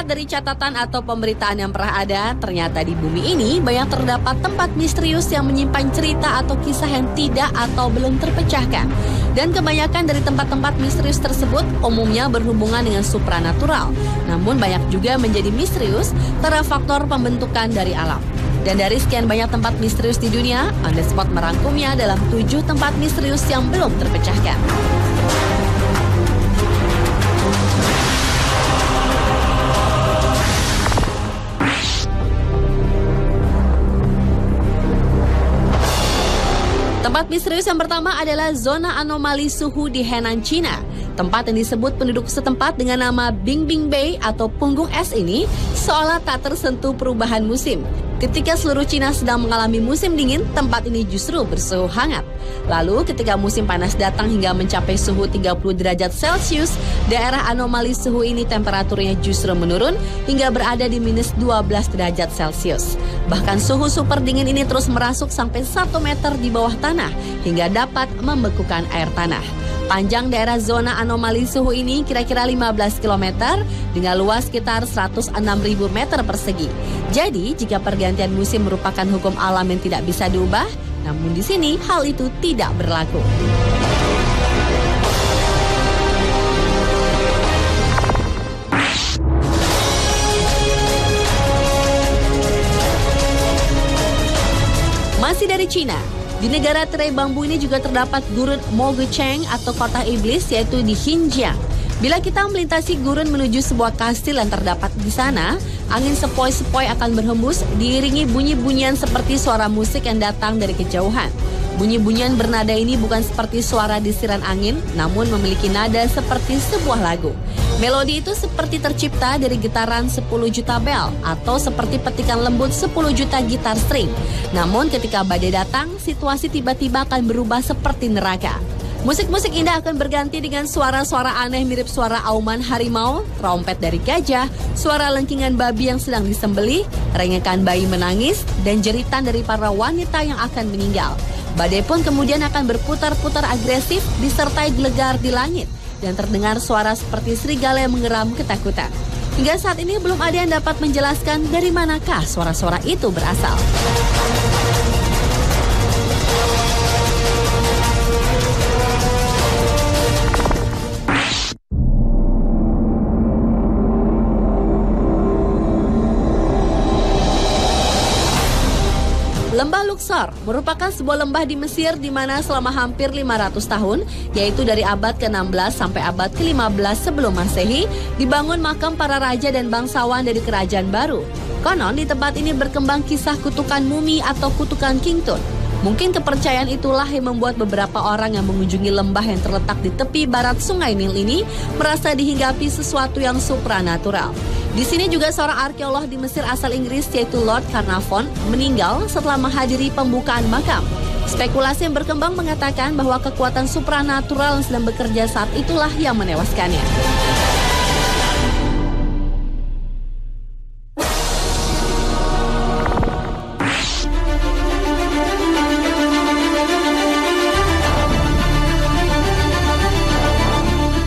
Dilihat dari catatan atau pemberitaan yang pernah ada, ternyata di bumi ini banyak terdapat tempat misterius yang menyimpan cerita atau kisah yang tidak atau belum terpecahkan. Dan kebanyakan dari tempat-tempat misterius tersebut umumnya berhubungan dengan supranatural. Namun banyak juga menjadi misterius karena faktor pembentukan dari alam. Dan dari sekian banyak tempat misterius di dunia, On The Spot merangkumnya dalam 7 tempat misterius yang belum terpecahkan. Tempat misterius yang pertama adalah zona anomali suhu di Henan, China. Tempat yang disebut penduduk setempat dengan nama Bingbing Bay atau punggung es ini seolah tak tersentuh perubahan musim. Ketika seluruh China sedang mengalami musim dingin, tempat ini justru bersuhu hangat. Lalu ketika musim panas datang hingga mencapai suhu 30 derajat Celcius, daerah anomali suhu ini temperaturnya justru menurun hingga berada di minus 12 derajat Celcius. Bahkan suhu super dingin ini terus merasuk sampai 1 meter di bawah tanah hingga dapat membekukan air tanah. Panjang daerah zona anomali suhu ini kira-kira 15 km dengan luas sekitar 106.000 meter persegi. Jadi, jika pergantian musim merupakan hukum alam yang tidak bisa diubah, namun di sini hal itu tidak berlaku. Masih dari Cina. Di negara tirai bambu ini juga terdapat gurun Mogucheng atau kota iblis, yaitu di Xinjiang. Bila kita melintasi gurun menuju sebuah kastil yang terdapat di sana, angin sepoi-sepoi akan berhembus diiringi bunyi-bunyian seperti suara musik yang datang dari kejauhan. Bunyi-bunyian bernada ini bukan seperti suara desiran angin, namun memiliki nada seperti sebuah lagu. Melodi itu seperti tercipta dari getaran 10 juta bel atau seperti petikan lembut 10 juta gitar string. Namun ketika badai datang, situasi tiba-tiba akan berubah seperti neraka. Musik-musik indah akan berganti dengan suara-suara aneh mirip suara auman harimau, trompet dari gajah, suara lengkingan babi yang sedang disembelih, rengekan bayi menangis, dan jeritan dari para wanita yang akan meninggal. Badai pun kemudian akan berputar-putar agresif disertai gelegar di langit dan terdengar suara seperti serigala yang mengeram ketakutan. Hingga saat ini belum ada yang dapat menjelaskan dari manakah suara-suara itu berasal. Lembah Luxor merupakan sebuah lembah di Mesir di mana selama hampir 500 tahun, yaitu dari abad ke-16 sampai abad ke-15 sebelum Masehi, dibangun makam para raja dan bangsawan dari kerajaan baru. Konon di tempat ini berkembang kisah kutukan mumi atau kutukan King Tut. Mungkin kepercayaan itulah yang membuat beberapa orang yang mengunjungi lembah yang terletak di tepi barat Sungai Nil ini merasa dihinggapi sesuatu yang supranatural. Di sini juga seorang arkeolog di Mesir asal Inggris yaitu Lord Carnarvon meninggal setelah menghadiri pembukaan makam. Spekulasi yang berkembang mengatakan bahwa kekuatan supranatural yang sedang bekerja saat itulah yang menewaskannya.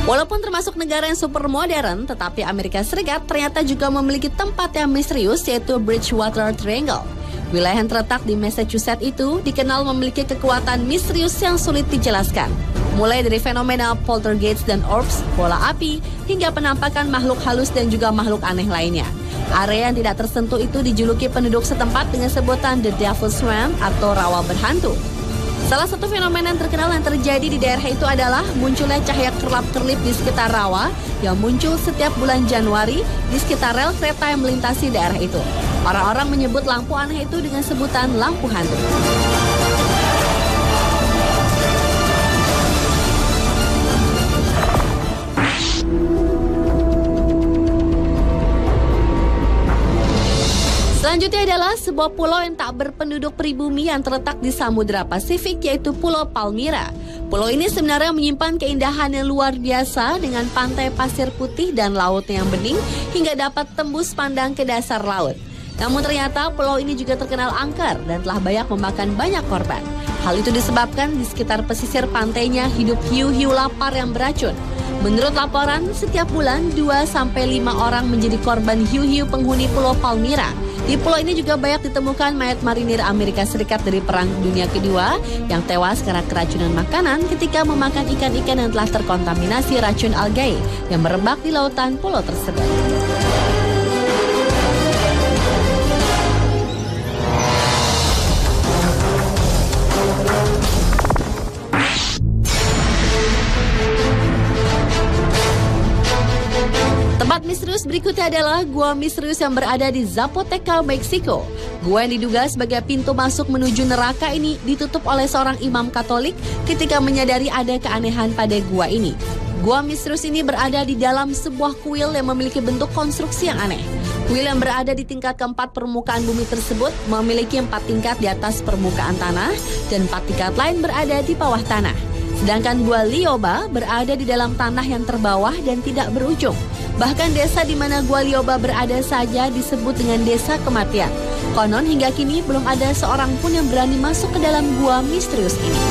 Walaupun termasuk negara yang super modern, tetapi Amerika Serikat ternyata juga memiliki tempat yang misterius yaitu Bridgewater Triangle. Wilayah yang terletak di Massachusetts itu dikenal memiliki kekuatan misterius yang sulit dijelaskan. Mulai dari fenomena poltergeist dan orbs, bola api, hingga penampakan makhluk halus dan juga makhluk aneh lainnya. Area yang tidak tersentuh itu dijuluki penduduk setempat dengan sebutan The Devil's Swamp atau rawa berhantu. Salah satu fenomena yang terkenal yang terjadi di daerah itu adalah munculnya cahaya kerlap-kerlip di sekitar rawa yang muncul setiap bulan Januari di sekitar rel kereta yang melintasi daerah itu. Orang-orang menyebut lampu aneh itu dengan sebutan lampu hantu. Selanjutnya adalah sebuah pulau yang tak berpenduduk pribumi yang terletak di Samudra Pasifik yaitu Pulau Palmyra. Pulau ini sebenarnya menyimpan keindahan yang luar biasa dengan pantai pasir putih dan laut yang bening hingga dapat tembus pandang ke dasar laut. Namun ternyata pulau ini juga terkenal angker dan telah banyak memakan banyak korban. Hal itu disebabkan di sekitar pesisir pantainya hidup hiu-hiu lapar yang beracun. Menurut laporan, setiap bulan 2-5 orang menjadi korban hiu-hiu penghuni Pulau Palmyra. Di pulau ini juga banyak ditemukan mayat marinir Amerika Serikat dari Perang Dunia Kedua yang tewas karena keracunan makanan ketika memakan ikan-ikan yang telah terkontaminasi racun algae yang merebak di lautan pulau tersebut. Tempat misterius berikutnya adalah gua misterius yang berada di Zapoteca, Meksiko. Gua yang diduga sebagai pintu masuk menuju neraka ini ditutup oleh seorang imam Katolik ketika menyadari ada keanehan pada gua ini. Gua misterius ini berada di dalam sebuah kuil yang memiliki bentuk konstruksi yang aneh. Kuil yang berada di tingkat keempat permukaan bumi tersebut memiliki 4 tingkat di atas permukaan tanah dan 4 tingkat lain berada di bawah tanah. Sedangkan Gua Lioba berada di dalam tanah yang terbawah dan tidak berujung. Bahkan desa di mana Gua Lioba berada saja disebut dengan desa kematian. Konon hingga kini belum ada seorang pun yang berani masuk ke dalam gua misterius ini.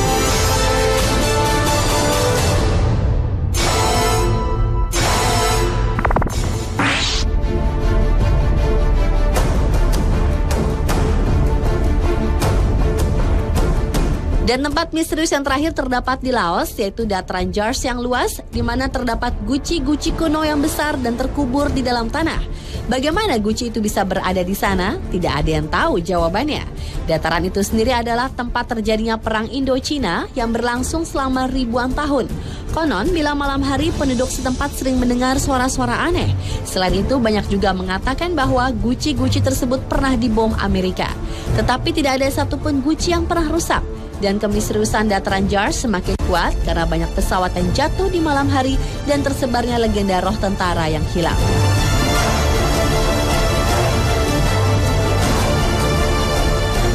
Dan tempat misterius yang terakhir terdapat di Laos, yaitu dataran Jars yang luas, di mana terdapat guci-guci kuno yang besar dan terkubur di dalam tanah. Bagaimana guci itu bisa berada di sana? Tidak ada yang tahu jawabannya. Dataran itu sendiri adalah tempat terjadinya perang Indo-Cina yang berlangsung selama ribuan tahun. Konon, bila malam hari penduduk setempat sering mendengar suara-suara aneh. Selain itu, banyak juga mengatakan bahwa guci-guci tersebut pernah dibom Amerika. Tetapi tidak ada satupun guci yang pernah rusak. Dan kemisteriusan dataran Jars semakin kuat karena banyak pesawat yang jatuh di malam hari dan tersebarnya legenda roh tentara yang hilang.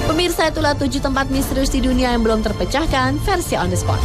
Pemirsa, itulah 7 tempat misterius di dunia yang belum terpecahkan versi On The Spot.